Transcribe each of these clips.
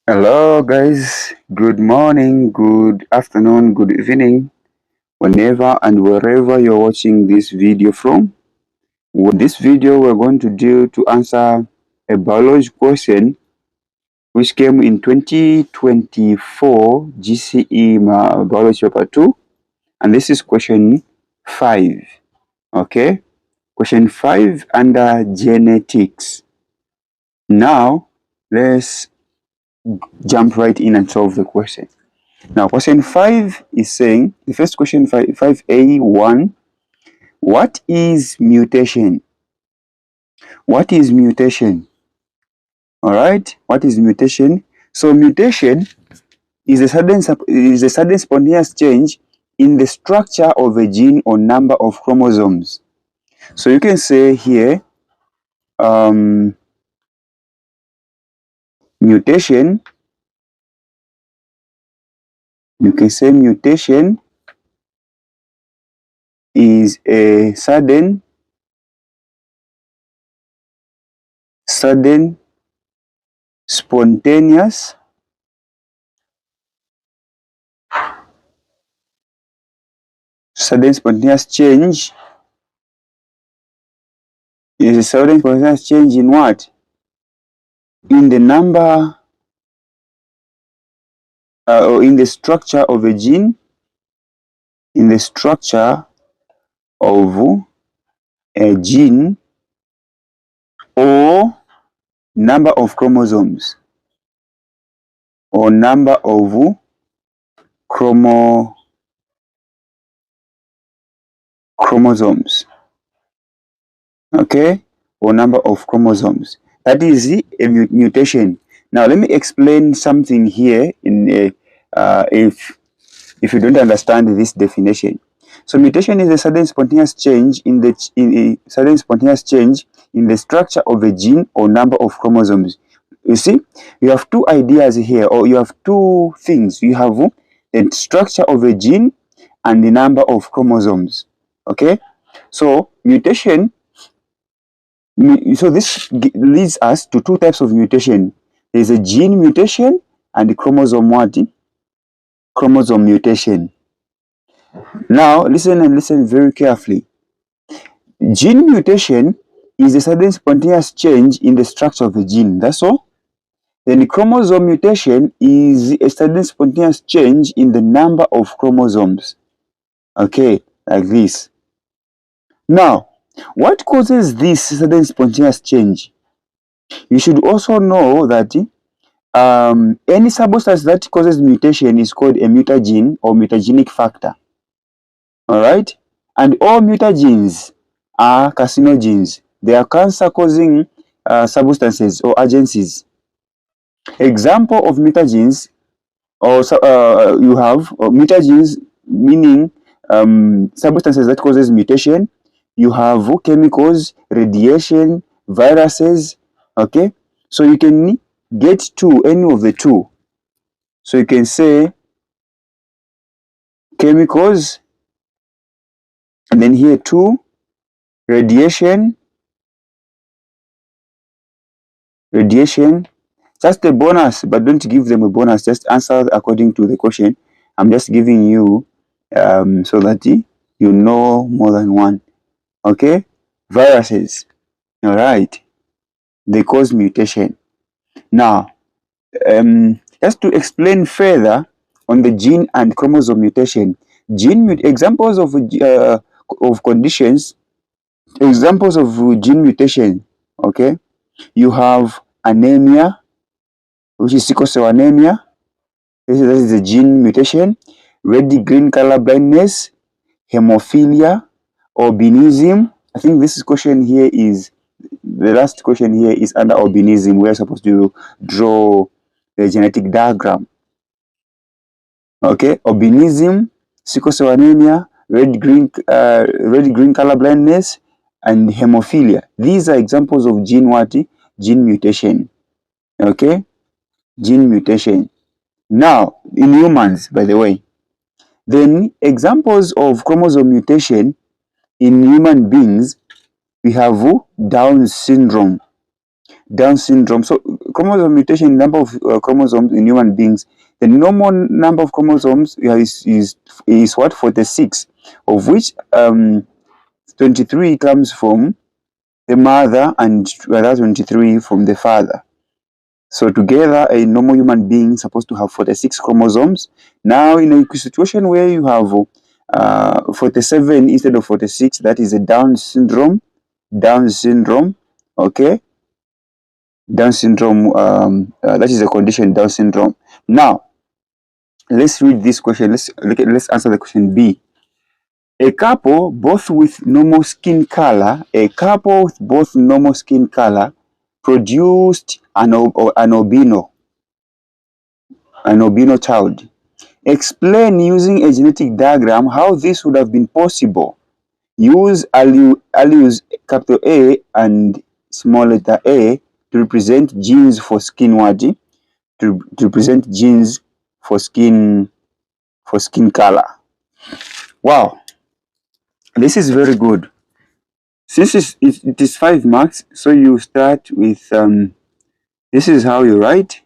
Hello guys, good morning, good afternoon, good evening, whenever and wherever you're watching this video from. This video we're going to do to answer a biology question which came in 2024 GCE Biology Paper 2, and this is question 5, okay? Question 5 under genetics. Now, let's jump right in and solve the question. Now, question 5 is saying, the first question 5A1, what is mutation? What is mutation? All right, what is mutation? So, mutation is a sudden spontaneous change in the structure of a gene or number of chromosomes. So, you can say here, mutation, you can say mutation is a sudden spontaneous change is a sudden spontaneous change in what? In the number or in the structure of a gene, in the structure of a gene or number of chromosomes or number of chromosomes, okay, or number of chromosomes. That is a mutation. Now let me explain something here in if you don't understand this definition. So mutation is a sudden spontaneous change in the structure of a gene or number of chromosomes. You see, you have two ideas here, or you have two things. You have the structure of a gene and the number of chromosomes. Okay, so mutation. So this leads us to two types of mutation. There is a gene mutation and the chromosome mutation. Now, listen and listen very carefully. Gene mutation is a sudden spontaneous change in the structure of a gene. That's all. Then chromosome mutation is a sudden spontaneous change in the number of chromosomes. Okay, like this. Now, what causes this sudden spontaneous change? You should also know that any substance that causes mutation is called a mutagen or mutagenic factor. All right, and all mutagens are carcinogens. They are cancer-causing substances or agencies. Example of mutagens, or you have mutagens, meaning substances that causes mutation. You have chemicals, radiation, viruses. Okay, so you can get to any of the two. So you can say chemicals, and then here two, radiation. Just a bonus, but don't give them a bonus. Just answer according to the question. I'm just giving you so that you know more than one. Okay, viruses. All right, they cause mutation. Now, just to explain further on the gene and chromosome mutation, examples of conditions, examples of gene mutation. Okay, you have anemia, which is sickle cell anemia. This is a gene mutation. Red-green color blindness, hemophilia, albinism. I think this question here is, the last question here is under albinism. We're supposed to draw the genetic diagram. Okay, albinism, sickle cell anemia, red-green color blindness, and hemophilia. These are examples of gene mutation. Okay, gene mutation. Now, in humans, by the way, then examples of chromosome mutation in human beings, we have Down syndrome. Down syndrome. So chromosome mutation, number of chromosomes in human beings. The normal number of chromosomes is what? 46, of which 23 comes from the mother and other 23 from the father. So together, a normal human being is supposed to have 46 chromosomes. Now, in a situation where you have 47 instead of 46, that is a Down syndrome. Down syndrome, okay? Down syndrome, that is a condition, Down syndrome. Now, let's read this question. Let's answer the question B. A couple both with normal skin color, produced an albino child. Explain using a genetic diagram how this would have been possible. Use alleles capital A and small letter A to represent genes for skin wadi, to represent genes for skin color. Wow, this is very good. Since it is 5 marks, so you start with this is how you write.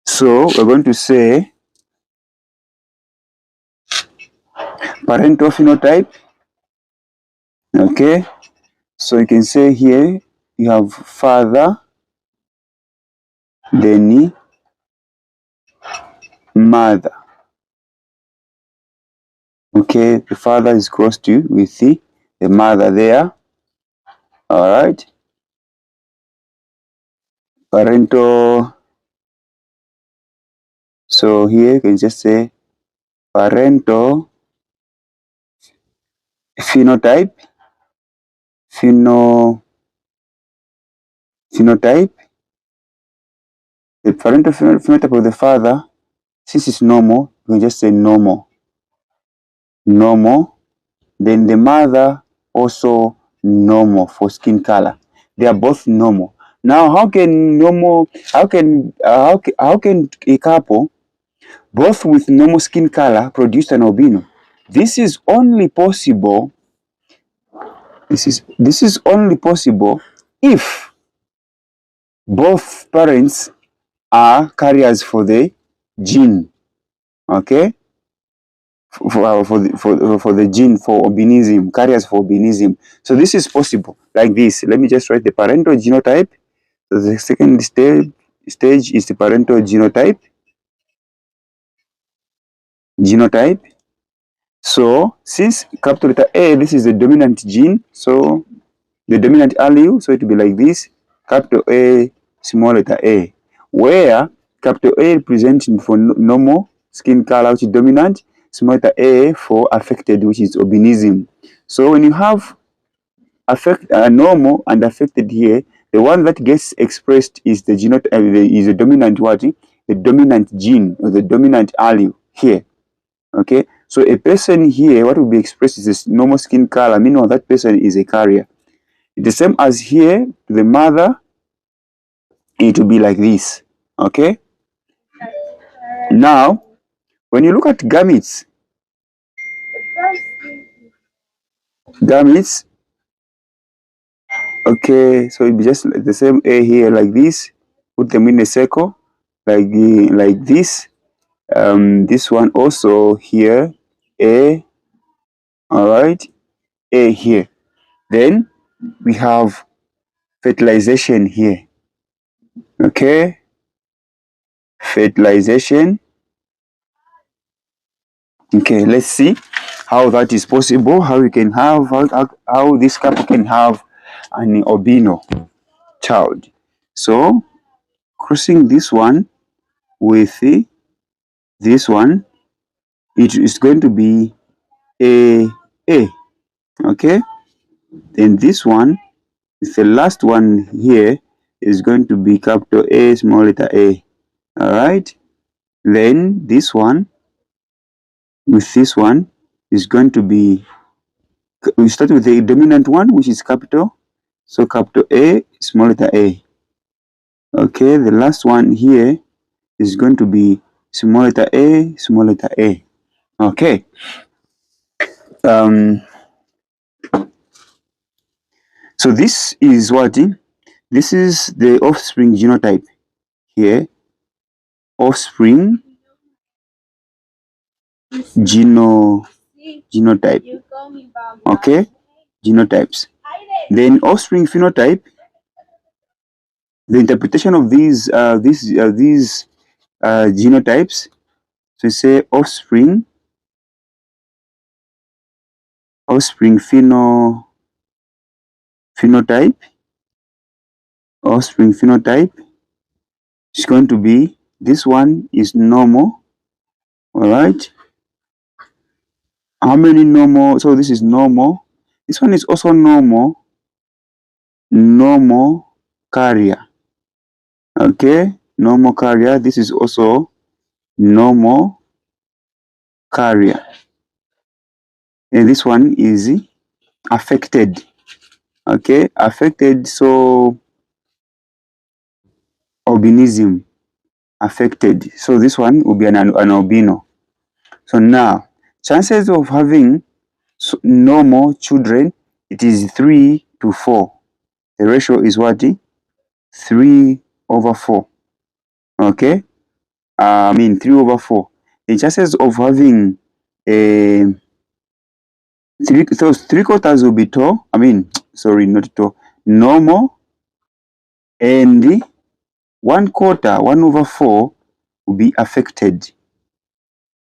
So we're going to say parental phenotype. Okay, so you can say here you have father, then mother. Okay, the father is close to with the mother there. All right, parental. So here you can just say parental phenotype. Phenotype. The parental phenotype of the father, since it's normal, we can just say normal. Normal. Then the mother also normal for skin color. They are both normal. Now, how can a couple both with normal skin color produce an albino? This is only possible. This is only possible if both parents are carriers for the gene. Okay, for the gene for albinism, carriers for albinism. So this is possible like this. Let me just write the parental genotype. So the second stage is the parental genotype. So since capital letter A, this is the dominant gene, so the dominant allele, so it will be like this, capital A, small letter A, where capital A representing for normal skin color, which is dominant, small letter A for affected, which is albinism. So when you have normal and affected here, the one that gets expressed is the is the dominant what? The dominant gene or the dominant allele here. Okay, so a person here, what will be expressed is this normal skin color, meanwhile that person is a carrier. The same as here, the mother, it will be like this. Okay, now when you look at gametes, okay, so it'll be just the same A here like this, put them in a circle, like this. This one also here, A, all right, A here. Then we have fertilization here. Okay, fertilization. Okay, let's see how that is possible, how we can have, how this couple can have an albino child. So, crossing this one with this one, it is going to be A, okay? Then this one, the last one here, is going to be capital A, small letter A, all right? Then this one, with this one, is going to be, we start with the dominant one, which is capital, so capital A, small letter A. Okay, the last one here is going to be small letter A, small letter A. Okay. So this is what? This is the offspring genotype here. Offspring genotype. Okay, genotypes. Then offspring phenotype. The interpretation of these genotypes. So say offspring phenotype. Offspring phenotype is going to be, this one is normal. All right. How many normal? So this is normal. This one is also normal. Normal carrier. Okay, normal carrier. This is also normal carrier. And this one is affected. Okay, affected. So albinism, affected. So this one will be an albino. So now, chances of having normal children, it is 3 to 4. The ratio is what? 3/4. Okay, I mean 3/4. The chances of having a three quarters will be tall. I mean, sorry, not tall. Normal, and 1/4, 1/4 will be affected.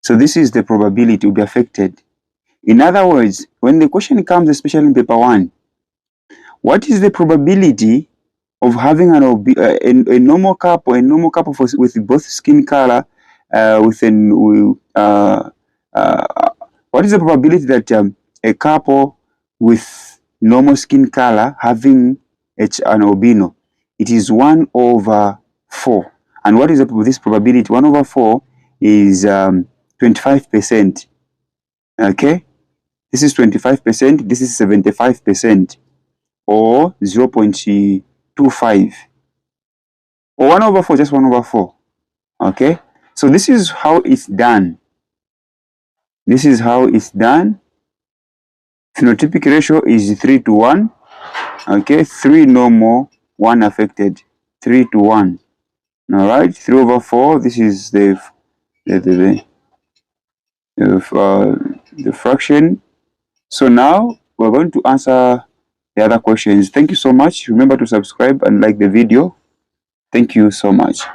So this is the probability will be affected. In other words, when the question comes, especially in paper 1, what is the probability of having a normal couple, with both skin color, what is the probability that a couple with normal skin color having an albino? It is 1/4. And what is this probability? 1/4 is 25%. Okay, this is 25%. This is 75%, or 0.25, or 1/4, just 1/4. Okay, so this is how it's done. This is how it's done. Phenotypic ratio is 3 to 1. Okay, 3 normal, 1 affected, 3 to 1. All right, 3/4. This is the fraction. So now we're going to answer the other questions. Thank you so much. Remember to subscribe and like the video. Thank you so much.